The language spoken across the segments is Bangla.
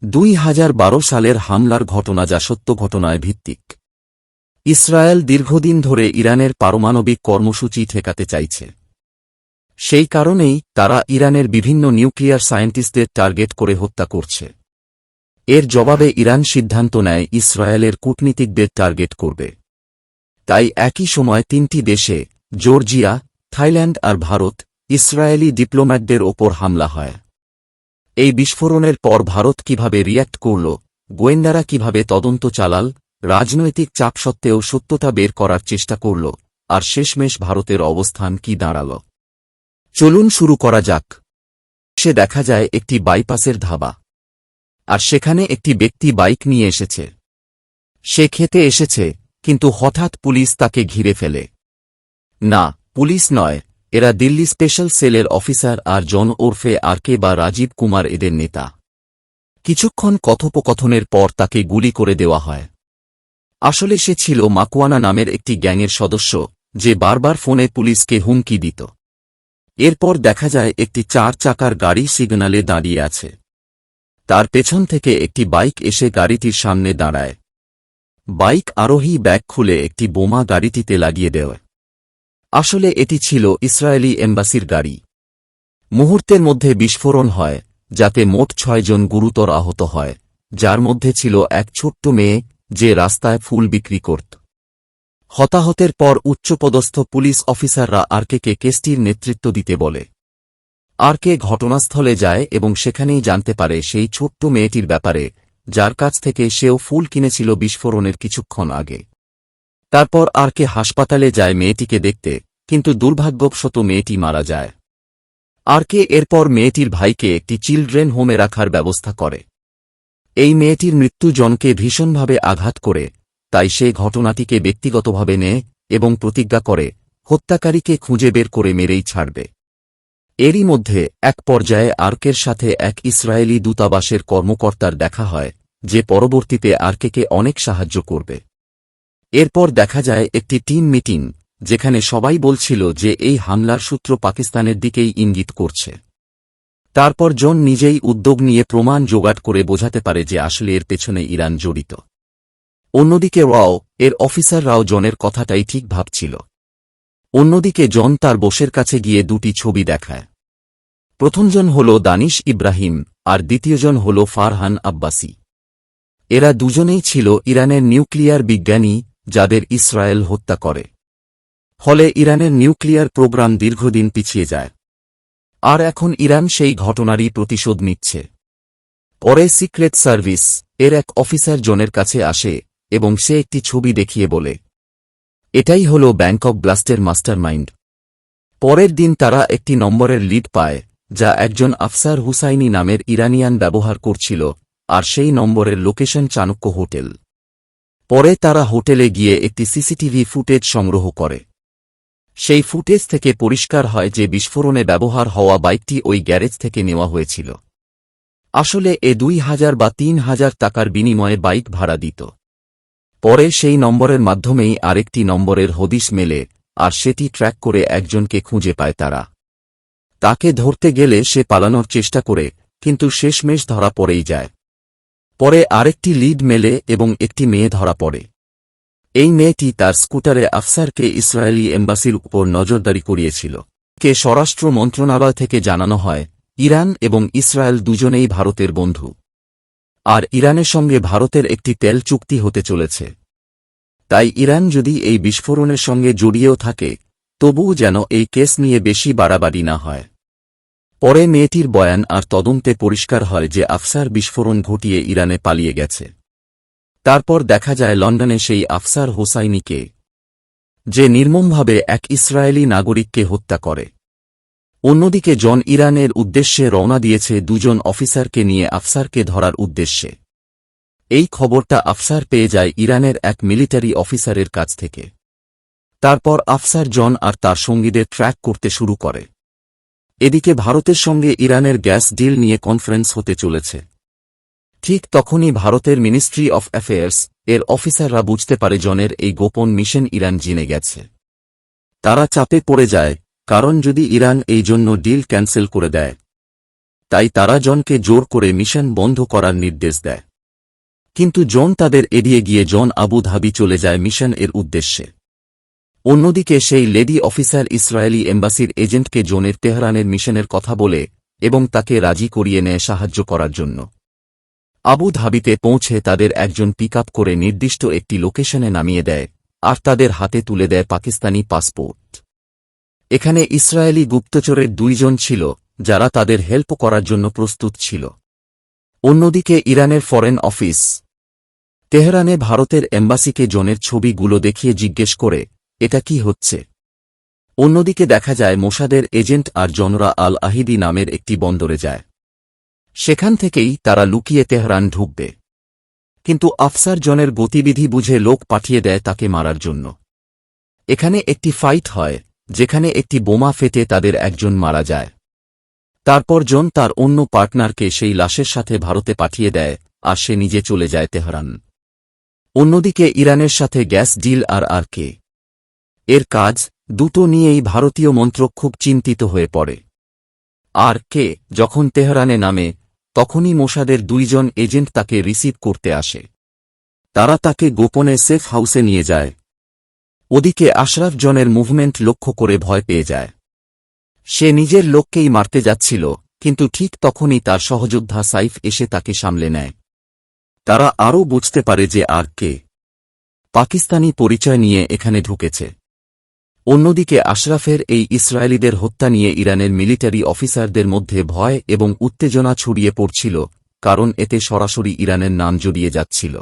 2012 সালের হামলার ঘটনা যা সত্য ঘটনায় ভিত্তিক। ইসরায়েল দীর্ঘদিন ধরে ইরানের পারমাণবিক কর্মসূচি ঠেকাতে চাইছে। সেই কারণেই তারা ইরানের বিভিন্ন নিউক্লিয়ার সায়েন্টিস্টদের টার্গেট করে হত্যা করছে। এর জবাবে ইরান সিদ্ধান্ত নেয় ইসরায়েলের কূটনীতিকদের টার্গেট করবে। তাই একই সময় তিনটি দেশে জর্জিয়া, থাইল্যান্ড আর ভারত ইসরায়েলি ডিপ্লোম্যাটদের ওপর হামলা হয়। এই বিস্ফোরণের পর ভারত কিভাবে রিয়্যাক্ট করল, গোয়েন্দারা কিভাবে তদন্ত চালাল, রাজনৈতিক চাপ সত্ত্বেও সত্যতা বের করার চেষ্টা করল, আর শেষমেশ ভারতের অবস্থান কি দাঁড়াল, চলুন শুরু করা যাক। সে দেখা যায় একটি বাইপাসের ধাবা, আর সেখানে একটি ব্যক্তি বাইক নিয়ে এসেছে। সে খেতে এসেছে, কিন্তু হঠাৎ পুলিশ তাকে ঘিরে ফেলে। না, পুলিশ নয়, এরা দিল্লি স্পেশাল সেলের অফিসার আর জন ওরফে আরকে বা রাজীব কুমার এদের নেতা। কিছুক্ষণ কথোপকথনের পর তাকে গুলি করে দেওয়া হয়। আসলে সে ছিল মাকওয়ানা নামের একটি গ্যাংয়ের সদস্য, যে বারবার ফোনে পুলিশকে হুমকি দিত। এরপর দেখা যায় একটি 4 চাকার গাড়ি সিগন্যালে দাঁড়িয়ে আছে। তার পেছন থেকে একটি বাইক এসে গাড়িটির সামনে দাঁড়ায়। বাইক আরোহী ব্যাগ খুলে একটি বোমা গাড়িটিতে লাগিয়ে দেয়। আসলে এটি ছিল ইসরায়েলি এম্বাসির গাড়ি। মুহূর্তের মধ্যে বিস্ফোরণ হয়, যাতে মোট 6 জন গুরুতর আহত হয়, যার মধ্যে ছিল এক ছোট্ট মেয়ে, যে রাস্তায় ফুল বিক্রি করত। হতাহতের পর উচ্চপদস্থ পুলিশ অফিসাররা আরকে কেসটির নেতৃত্ব দিতে বলে। আরকে ঘটনাস্থলে যায় এবং সেখানেই জানতে পারে সেই ছোট্ট মেয়েটির ব্যাপারে, যার কাছ থেকে সেও ফুল কিনেছিল বিস্ফোরণের কিছুক্ষণ আগে। তারপর আরকে হাসপাতালে যায় মেয়েটিকে দেখতে, কিন্তু দুর্ভাগ্যবশত মেয়েটি মারা যায়। আরকে এরপর মেয়েটির ভাইকে একটি চিলড্রেন হোমে রাখার ব্যবস্থা করে। এই মেয়েটির মৃত্যু জনকে ভীষণভাবে আঘাত করে, তাই সে ঘটনাটিকে ব্যক্তিগতভাবে নেয় এবং প্রতিজ্ঞা করে হত্যাকারীকে খুঁজে বের করে মেরেই ছাড়বে। এরই মধ্যে এক পর্যায়ে আরকের সাথে এক ইসরায়েলি দূতাবাসের কর্মকর্তার দেখা হয়, যে পরবর্তীতে আরকে অনেক সাহায্য করবে। এরপর দেখা যায় একটি টিম মিটিং, যেখানে সবাই বলছিল যে এই হামলার সূত্র পাকিস্তানের দিকেই ইঙ্গিত করছে। তারপর জন নিজেই উদ্যোগ নিয়ে প্রমাণ জোগাড় করে বোঝাতে পারে যে আসলে এর পেছনে ইরান জড়িত। অন্যদিকে এর অফিসাররাও জনের কথাটাই ঠিক ভাবছিল। অন্যদিকে জন তার বসের কাছে গিয়ে দুটি ছবি দেখায়। প্রথমজন হল দানিশ ইব্রাহিম, আর দ্বিতীয়জন হল ফারহান আব্বাসি। এরা দুজনেই ছিল ইরানের নিউক্লিয়ার বিজ্ঞানী, যাদের ইসরায়েল হত্যা করে। ফলে ইরানের নিউক্লিয়ার প্রোগ্রাম দীর্ঘদিন পিছিয়ে যায়। আর এখন ইরান সেই ঘটনারই প্রতিশোধ নিচ্ছে। পরে সিক্রেট সার্ভিস এর এক অফিসার জনের কাছে আসে এবং সে একটি ছবি দেখিয়ে বলে, এটাই হল ব্যাংকক ব্লাস্টের মাস্টারমাইন্ড। পরের দিন তারা একটি নম্বরের লিড পায়, যা একজন আফসার হুসাইনি নামের ইরানিয়ান ব্যবহার করছিল, আর সেই নম্বরের লোকেশন চাণক্য হোটেল। পরে তারা হোটেলে গিয়ে একটি সিসিটিভি ফুটেজ সংগ্রহ করে। সেই ফুটেজ থেকে পরিষ্কার হয় যে বিস্ফোরণে ব্যবহার হওয়া বাইকটি ওই গ্যারেজ থেকে নেওয়া হয়েছিল। আসলে এ 2000 বা 3000 টাকার বিনিময়ে বাইক ভাড়া দিত। পরে সেই নম্বরের মাধ্যমেই আরেকটি নম্বরের হদিশ মেলে, আর সেটি ট্র্যাক করে একজনকে খুঁজে পায় তারা। তাকে ধরতে গেলে সে পালানোর চেষ্টা করে, কিন্তু শেষমেশ ধরা পড়েই যায়। পরে আরেকটি লিড মেলে এবং একটি মেয়ে ধরা পড়ে। এই মেয়েটি তার স্কুটারে আফসারকে ইসরায়েলি এম্বাসির উপর নজরদারি করিয়েছিল। স্বরাষ্ট্র মন্ত্রণালয় থেকে জানানো হয়, ইরান এবং ইসরায়েল দুজনেই ভারতের বন্ধু, আর ইরানের সঙ্গে ভারতের একটি তেল চুক্তি হতে চলেছে। তাই ইরান যদি এই বিস্ফোরণের সঙ্গে জড়িয়েও থাকে, তবুও যেন এই কেস নিয়ে বেশি বাড়াবাড়ি না হয়। পরে মেয়েটির বয়ান আর তদন্তে পরিষ্কার হয় যে আফসার বিস্ফোরণ ঘটিয়ে ইরানে পালিয়ে গেছে। তারপর দেখা যায় লন্ডনে সেই আফসার হোসাইনিকে, যে নির্মমভাবে এক ইসরায়েলি নাগরিককে হত্যা করে। অন্যদিকে জন ইরানের উদ্দেশ্যে রওনা দিয়েছে দুজন অফিসারকে নিয়ে আফসারকে ধরার উদ্দেশ্যে। এই খবরটা আফসার পেয়ে যায় ইরানের এক মিলিটারি অফিসারের কাছ থেকে। তারপর আফসার জন আর তার সঙ্গীদের ট্র্যাক করতে শুরু করে। এদিকে ভারতের সঙ্গে ইরানের গ্যাস ডিল নিয়ে কনফারেন্স হতে চলেছে। ঠিক তখনই ভারতের মিনিস্ট্রি অফ অ্যাফেয়ার্স এর অফিসাররা বুঝতে পারে জনের এই গোপন মিশন ইরান জেনে গেছে। তারা চাপে পড়ে যায়, কারণ যদি ইরান এই জন্য ডিল ক্যান্সেল করে দেয়, তাই তারা জনকে জোর করে মিশন বন্ধ করার নির্দেশ দেয়। কিন্তু জন তাদের এড়িয়ে গিয়ে জন আবু ধাবি চলে যায় মিশন এর উদ্দেশ্যে। অন্যদিকে সেই লেডি অফিসার ইসরায়েলি এম্বাসির এজেন্টকে জনের তেহরানের মিশনের কথা বলে এবং তাকে রাজি করিয়ে নেয় সাহায্য করার জন্য। আবু ধাবিতে পৌঁছে তাদের একজন পিক আপ করে নির্দিষ্ট একটি লোকেশনে নামিয়ে দেয় আর তাদের হাতে তুলে দেয় পাকিস্তানি পাসপোর্ট। এখানে ইসরায়েলি গুপ্তচরের 2 জন ছিল যারা তাদের হেল্প করার জন্য প্রস্তুত ছিল। অন্যদিকে ইরানের ফরেন অফিস তেহরানে ভারতের এম্বাসিকে জনের ছবিগুলো দেখিয়ে জিজ্ঞেস করে এটা কি হচ্ছে। অন্যদিকে দেখা যায় মোসাদের এজেন্ট আর জনরা আল আহিদি নামের একটি বন্দরে যায়। সেখান থেকেই তারা লুকিয়ে তেহরান ঢুকবে, কিন্তু আফসার জনের গতিবিধি বুঝে লোক পাঠিয়ে দেয় তাকে মারার জন্য। এখানে একটি ফাইট হয় যেখানে একটি বোমা ফেটে তাদের একজন মারা যায়। তারপর জন তার অন্য পার্টনারকে সেই লাশের সাথে ভারতে পাঠিয়ে দেয় আর সে নিজে চলে যায় তেহরান। অন্যদিকে ইরানের সাথে গ্যাস ডিল আর কে এর কাজ দুটো নিয়েই ভারতীয় মন্ত্রক খুব চিন্তিত হয়ে পড়ে। আর কে যখন তেহরানে নামে তখনই মোসাদের 2 জন এজেন্ট তাকে রিসিভ করতে আসে। তারা তাকে গোপনে সেফ হাউসে নিয়ে যায়। ওদিকে আশরাফ জনের মুভমেন্ট লক্ষ্য করে ভয় পেয়ে যায়। সে নিজের লোককেই মারতে যাচ্ছিল, কিন্তু ঠিক তখনই তার সহযোদ্ধা সাইফ এসে তাকে সামলে নেয়। তারা আরও বুঝতে পারে যে আর কে পাকিস্তানি পরিচয় নিয়ে এখানে ঢুকেছে। অন্যদিকে আশরাফের এই ইসরায়েলিদের হত্যা নিয়ে ইরানের মিলিটারি অফিসারদের মধ্যে ভয় এবং উত্তেজনা ছড়িয়ে পড়ছিল, কারণ এতে সরাসরি ইরানের নাম জড়িয়ে যাচ্ছিল।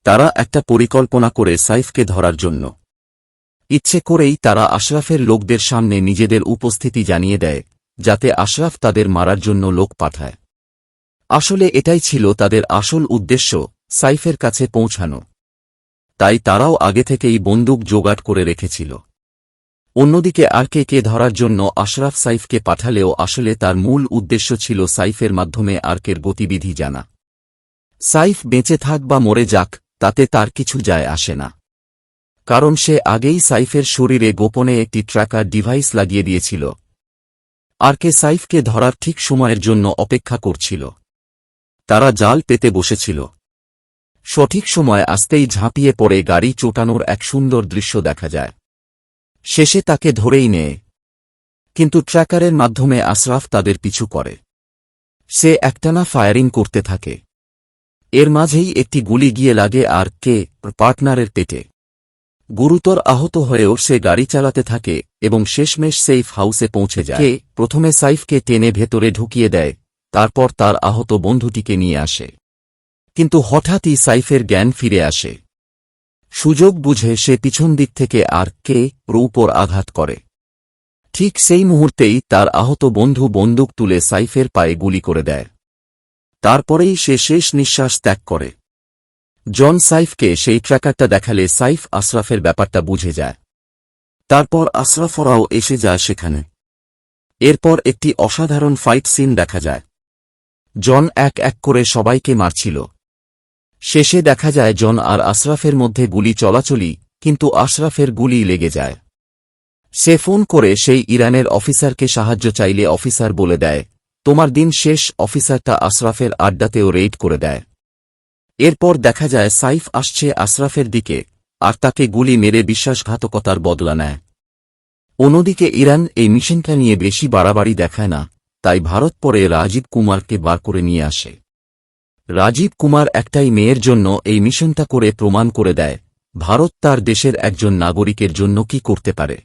তারা একটা পরিকল্পনা করে সাইফকে ধরার জন্য ইচ্ছে করেই তারা আশরাফের লোকদের সামনে নিজেদের উপস্থিতি জানিয়ে দেয়, যাতে আশরাফ তাদের মারার জন্য লোক পাঠায়। আসলে এটাই ছিল তাদের আসল উদ্দেশ্য, সাইফের কাছে পৌঁছানো। তাই তারাও আগে থেকেই বন্দুক জোগাড় করে রেখেছিল। অন্যদিকে আর কে ধরার জন্য আশরাফ সাইফকে পাঠালেও আসলে তার মূল উদ্দেশ্য ছিল সাইফের মাধ্যমে আরকের গতিবিধি জানা। সাইফ বেঁচে থাক বা মরে যাক তাতে তার কিছু যায় আসে না, কারণ সে আগেই সাইফের শরীরে গোপনে একটি ট্র্যাকার ডিভাইস লাগিয়ে দিয়েছিল। আরকে সাইফকে ধরার ঠিক সময়ের জন্য অপেক্ষা করছিল। তারা জাল পেতে বসেছিল। সঠিক সময় আসতেই ঝাঁপিয়ে পড়ে গাড়ি চোটানোর এক সুন্দর দৃশ্য দেখা যায়। শেষে তাকে ধরেই নেয়, কিন্তু ট্র্যাকারের মাধ্যমে আশরাফ তাদের পিছু করে। সে একটানা ফায়ারিং করতে থাকে। এর মাঝেই একটি গুলি গিয়ে লাগে আর কে পার্টনারের পেটে। গুরুতর আহত হয়েও সে গাড়ি চালাতে থাকে এবং শেষমেশ সেফ হাউসে পৌঁছে যায়। কে প্রথমে সাইফকে টেনে ভেতরে ঢুকিয়ে দেয়, তারপর তার আহত বন্ধুটিকে নিয়ে আসে। কিন্তু হঠাৎই সাইফের জ্ঞান ফিরে আসে। সুযোগ বুঝে সে পিছন দিক থেকে আর কে উপর আঘাত করে। ঠিক সেই মুহূর্তেই তার আহত বন্ধু বন্দুক তুলে সাইফের পায়ে গুলি করে দেয়। তারপরেই সে শেষ নিঃশ্বাস ত্যাগ করে। জন সাইফকে সেই ট্র্যাকারটা দেখালে সাইফ আশরাফের ব্যাপারটা বুঝে যায়। তারপর আশরাফরাও এসে যায় সেখানে। এরপর একটি অসাধারণ ফাইট সিন দেখা যায়। জন এক এক করে সবাইকে মারছিল। শেষে দেখা যায় জন আর আশরাফের মধ্যে গুলি চলাচলই, কিন্তু আশরাফের গুলি লেগে যায়। সে ফোন করে সেই ইরানের অফিসারকে সাহায্য চাইলে অফিসার বলে দেয়, তোমার দিন শেষ। অফিসারটা আশরাফের আড্ডাতেও রেইড করে দেয়। এরপর দেখা যায় সাইফ আসছে আশরাফের দিকে আর তাকে গুলি মেরে বিশ্বাসঘাতকতার বদলা নেয়। অন্যদিকে ইরান এই মিশনটা নিয়ে বেশি বাড়াবাড়ি দেখায় না, তাই ভারত পরে রাজীব কুমারকে বার করে নিয়ে আসে। রাজীব কুমার একটাই মেয়ের জন্য এই মিশনটা করে প্রমাণ করে দেয় ভারত তার দেশের একজন নাগরিকের জন্য কি করতে পারে।